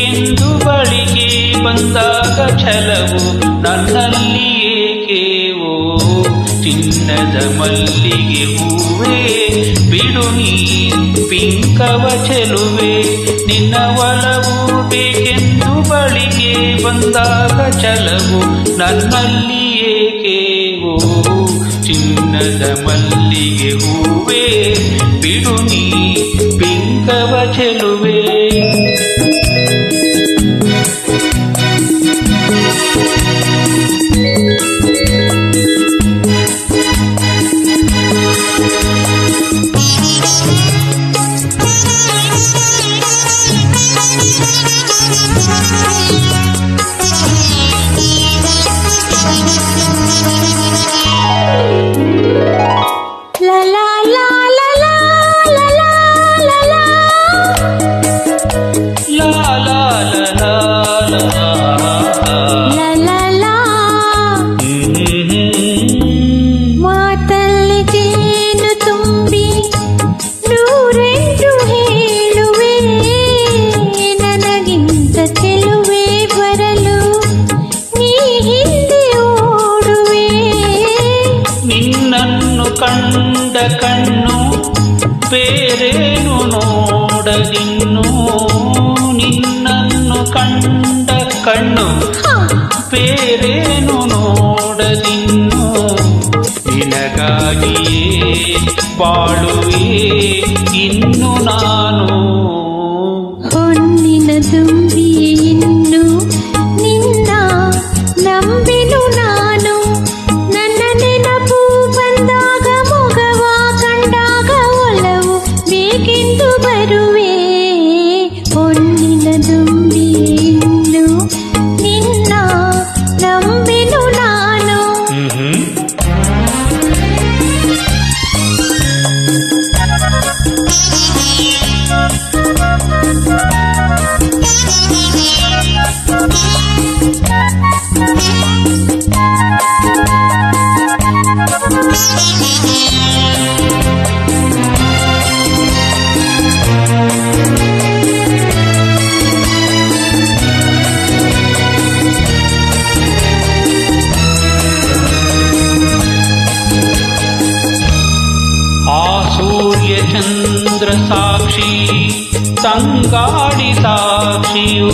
ಬೇಕೆಂದು ಬಳಿಗೆ ಬಂದಾಗ ಛಲವು ನನ್ನಲ್ಲಿ ಏಕೆ ಓ ಚಿನ್ನದ ಮಲ್ಲಿಗೆ ಹೂವೇ ಬಿಡು ನೀ ಪಿಂಕವ ಚೆಲುವೆ ನಿನ್ನ ಒಲವು ಬೇಕೆಂದು ಬಳಿಗೆ ಬಂದಾಗ ಛಲವು ನನ್ನಲ್ಲಿ ಏಕೆ ಓ ಚಿನ್ನದ ಮಲ್ಲಿಗೆ ಹೂವೇ ಬಿಡು ನೀ ಪಿಂಕವ ಚೆಲುವೆ ಮಾತಲ್ಲಿ ಜೇನು ತುಂಬಿ ನೂರೆಂಟು ಹೇಳುವೆ ನನಗಿಂತ ಚೆಲುವೆ ಬರಲು ನೀ ಹಿಂದೆ ಓಡುವೆ ನಿನ್ನನ್ನು ಕಂಡ ಕಣ್ಣು ಬೇರೇನು ನೋಡದಿನ್ನು ನಿನ್ನನ್ನು ಕಂಡ ಕಣ್ಣು ಬೇರೇನು ನೋಡದಿನ್ನು ನಿನಗಾಗಿಯೇ ಬಾಳುವೆ ಇನ್ನು ನಾನು ಹೊನ್ನಿನ ತುಂಬಿ ಇನ್ನು ನಿನ್ನ ನಂಬೆನು ನಾನು ನನ್ನ ನೆನಪು ಬಂದಾಗ ಮೊಗವ ಕಂಡಾಗ ಒಲವು ಬೇಕೆಂದು ಬರುವೆ ಹೊನ್ನಿನ ತುಂಬಿ ಇನ್ನು ನಿನ್ನ ನಂಬೆನು ನಾನು ಸೂರ್ಯ ಚಂದ್ರ ಸಾಕ್ಷಿ ತಂಗಾಡಿ ಸಾಕ್ಷಿಯೂ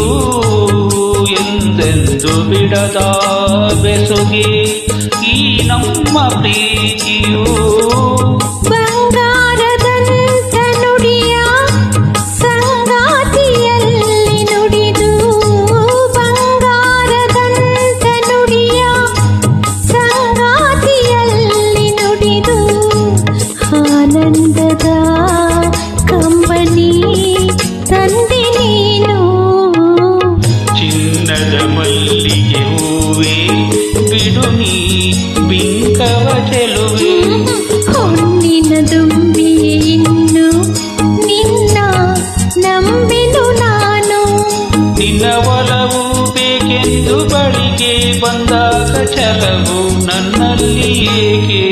ಎಂದೆಂದು ಬಿಡದ ಬೆಸುಗೆ ಈ ನಮ್ಮ ಪ್ರೀತಿಯೂ ಬಂಗಾರದಂತ ನುಡಿಯ ಸಂಗಾತಿಯಲ್ಲಿ ನುಡಿದು ಬಂಗಾರದಂತ ನುಡಿಯ ಸಂಗಾತಿಯಲ್ಲಿ ನುಡಿದು ಆನಂದದ ಕಂಬನಿ ತಂದೆ ನೀನು ಚಿನ್ನದ ಮಲ್ಲಿಗೆ ಹೂವೇ ಬಿಡು ನೀ ಬಿಂಕವ ಚೆಲುವೆ ಹೊನ್ನಿನ ದುಂಬಿ ಇನ್ನು ನಿನ್ನ ನಂಬೆನು ನಾನು ನಿನ್ನ ಒಲವು ಬೇಕೆಂದು ಬಳಿಗೆ ಬಂದಾಗ ಛಲವು ನನ್ನಲ್ಲಿ ಏಕೆ